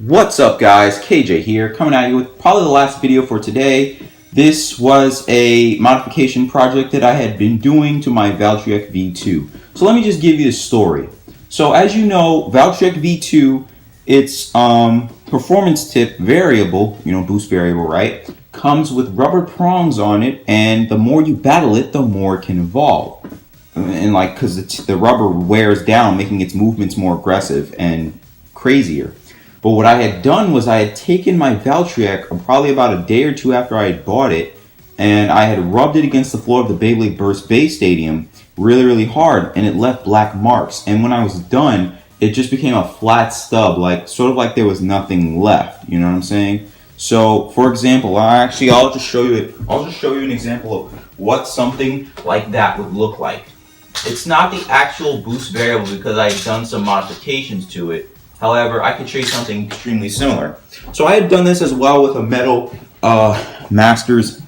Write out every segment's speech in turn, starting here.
What's up guys, KJ here, coming at you with probably the last video for today. This was a modification project that I had been doing to my Valtryek V2. So let me just give you the story. So as you know, Valtryek V2, its performance tip variable, boost variable, right, comes with rubber prongs on it, and the more you battle it, the more it can evolve. And because the rubber wears down, making its movements more aggressive and crazier. But what I had done was I had taken my Valtryek probably about a day or two after I had bought it, and I had rubbed it against the floor of the Beyblade Burst base stadium really hard, and it left black marks. And when I was done, it just became a flat stub, sort of like there was nothing left. You know what I'm saying? So, for example, I'll just show you an example of what something like that would look like. It's not the actual boost variable because I had done some modifications to it. However, I could show you something extremely similar. So I had done this as well with a metal Masters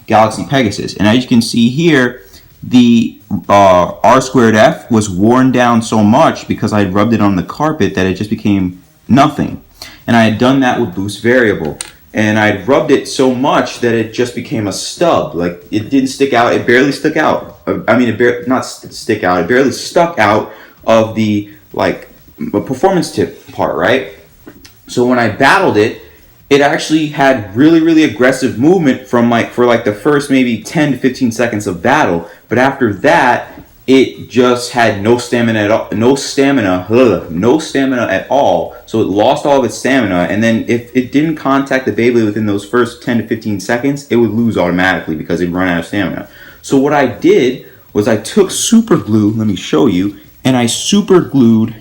Galaxy Pegasus. And as you can see here, the R2F was worn down so much because I had rubbed it on the carpet that it just became nothing. And I had done that with boost variable. And I had rubbed it so much that it just became a stub. It didn't stick out. It barely stuck out. It barely stuck out of the performance tip part, right? So when I battled it, it actually had really aggressive movement for the first maybe 10 to 15 seconds of battle, but after that it just had no stamina at all. So it lost all of its stamina, and then if it didn't contact the Beyblade within those first 10 to 15 seconds, it would lose automatically because it'd run out of stamina. So what I did was I took super glue, let me show you, and I super glued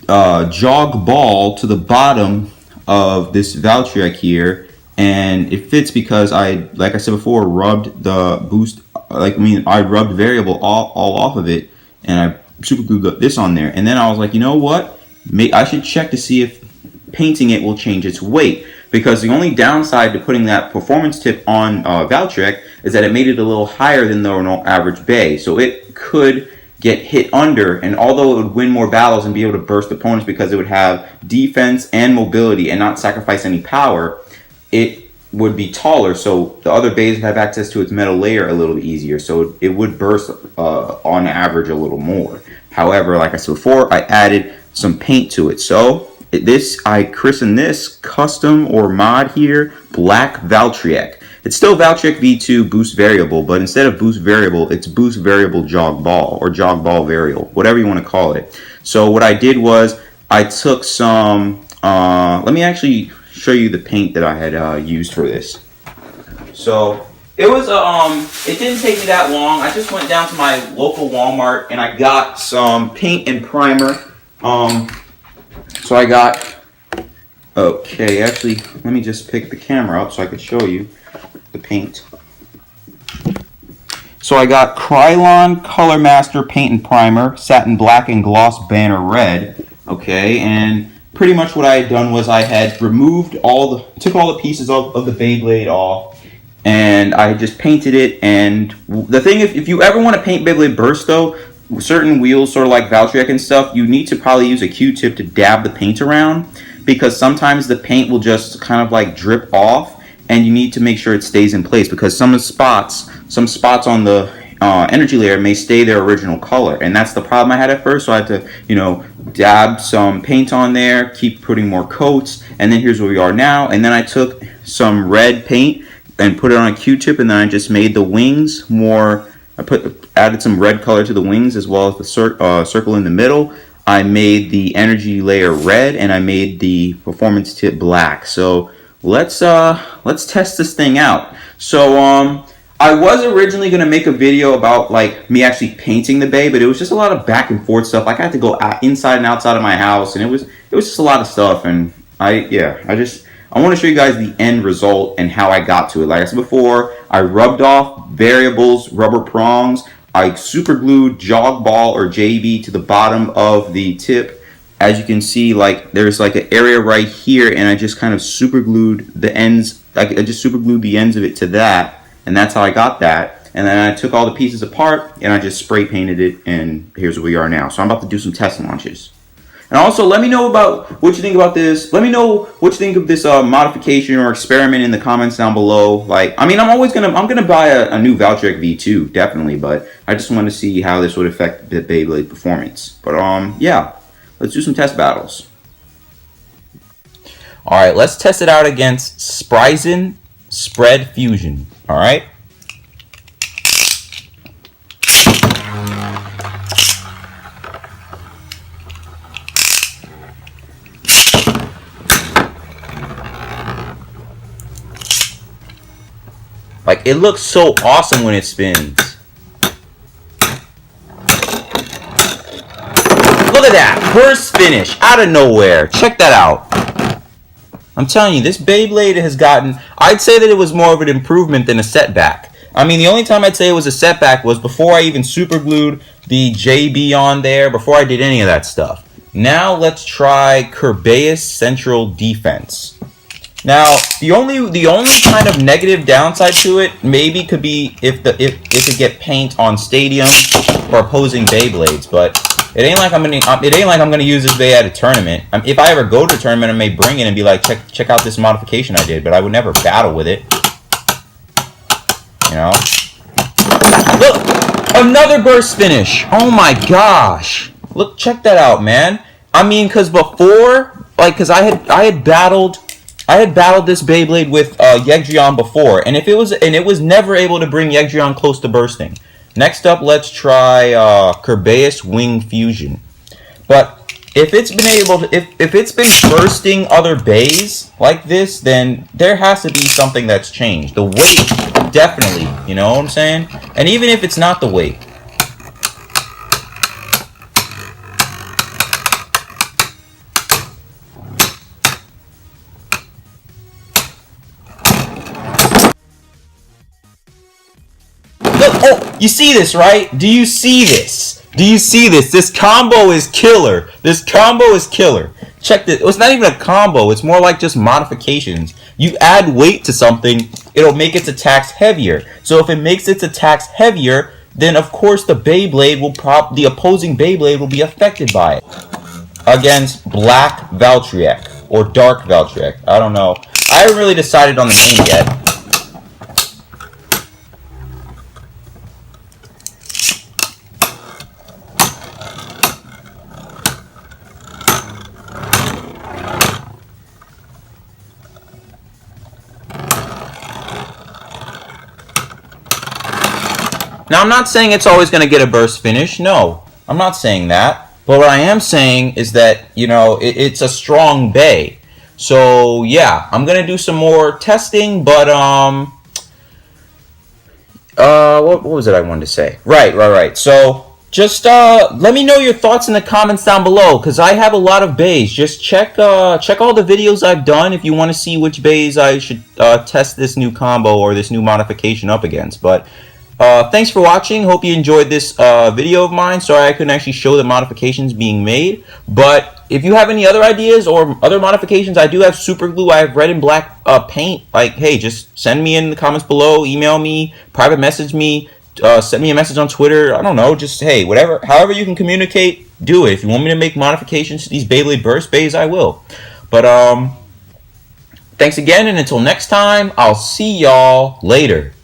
jog ball to the bottom of this Valtryek here, and it fits because like I said before, rubbed the boost, I rubbed variable all off of it, and I super glued this on there. And then I was like, you know what, I should check to see if painting it will change its weight, because the only downside to putting that performance tip on Valtryek is that it made it a little higher than the average bay, so it could get hit under, and although it would win more battles and be able to burst opponents because it would have defense and mobility and not sacrifice any power, it would be taller, so the other bays would have access to its metal layer a little easier, so it would burst on average a little more. However, like I said before, I added some paint to it. So I christened this custom or mod here Black Valtryek. It's still Valtryek V2 boost variable, but instead of boost variable, it's boost variable jog ball, or jog ball variable, whatever you want to call it. So what I did was I took some, let me actually show you the paint that I had used for this. So it was, it didn't take me that long. I just went down to my local Walmart and I got some paint and primer. So I got, okay, actually, let me just pick the camera up so I could show you the paint. So I got Krylon Color Master Paint and Primer, Satin Black and Gloss Banner Red. Okay, and pretty much what I had done was I had removed took all the pieces of the Beyblade off, and I just painted it. And the thing, if you ever want to paint Beyblade Burst though, certain wheels, sort of like Valtryek and stuff, you need to probably use a Q-tip to dab the paint around, because sometimes the paint will just kind of drip off, and you need to make sure it stays in place, because some spots on the energy layer may stay their original color, and that's the problem I had at first. So I had to, dab some paint on there, keep putting more coats, and then here's where we are now. And then I took some red paint and put it on a Q-tip, and then I just made the wings more. Added some red color to the wings as well as the circle in the middle. I made the energy layer red, and I made the performance tip black. So let's test this thing out. So I was originally gonna make a video about me actually painting the bay, but it was just a lot of back and forth stuff. I had to go inside and outside of my house, and it was just a lot of stuff. And I want to show you guys the end result and how I got to it. Like I said before, I rubbed off variables, rubber prongs. I super glued jog ball or JB to the bottom of the tip. As you can see, there's an area right here, and I just kind of super glued the ends. I just super glued the ends of it to that, and that's how I got that. And then I took all the pieces apart and I just spray painted it, and here's where we are now. So I'm about to do some test launches. And also, let me know about what you think about this. Let me know what you think of this modification or experiment in the comments down below. Like, I mean, I'm gonna buy a new Valtryek V2, definitely, but I just want to see how this would affect the Beyblade performance. But yeah, let's do some test battles. All right, let's test it out against Spryzen Spread Fusion. All right. Like, it looks so awesome when it spins. Look at that! Burst finish out of nowhere. Check that out. I'm telling you, this Beyblade has gotten... I'd say that it was more of an improvement than a setback. I mean, the only time I'd say it was a setback was before I even super glued the JB on there, before I did any of that stuff. Now let's try Kerbeus Central Defense. Now, the only kind of negative downside to it maybe could be if it get paint on stadium or opposing Beyblades, but it ain't like I'm gonna use this Bay at a tournament. If I ever go to a tournament, I may bring it and be like, check out this modification I did, but I would never battle with it. You know? Look, another burst finish. Oh my gosh! Look, check that out, man. I mean, cause before, like, cause I had battled this Beyblade with Yegdrion before, and it was never able to bring Yegdrion close to bursting. Next up, let's try Kerbeus Wing Fusion. But if it's been able to, if it's been bursting other bays like this, then there has to be something that's changed. The weight, definitely. You know what I'm saying? And even if it's not the weight. Look, oh, you see this, right? Do you see this? Do you see this? This combo is killer. This combo is killer. Check this. It's not even a combo. It's more like just modifications. You add weight to something, it'll make its attacks heavier. So if it makes its attacks heavier, then of course the opposing Beyblade will be affected by it. Against Black Valtryek or Dark Valtryek. I don't know. I haven't really decided on the name yet. Now, I'm not saying it's always going to get a burst finish. No, I'm not saying that. But what I am saying is that, you know, it's a strong bay. So, yeah, I'm going to do some more testing. But, what was it I wanted to say? Right. So, just let me know your thoughts in the comments down below, because I have a lot of bays. Just check all the videos I've done if you want to see which bays I should test this new combo or this new modification up against. But thanks for watching. Hope you enjoyed this video of mine. Sorry I couldn't actually show the modifications being made. But if you have any other ideas or other modifications, I do have super glue. I have red and black paint. Like, hey, just send me in the comments below. Email me. Private message me. Send me a message on Twitter. I don't know. Just, hey, whatever. However you can communicate, do it. If you want me to make modifications to these Beyblade Burst bays, I will. But, thanks again. And until next time, I'll see y'all later.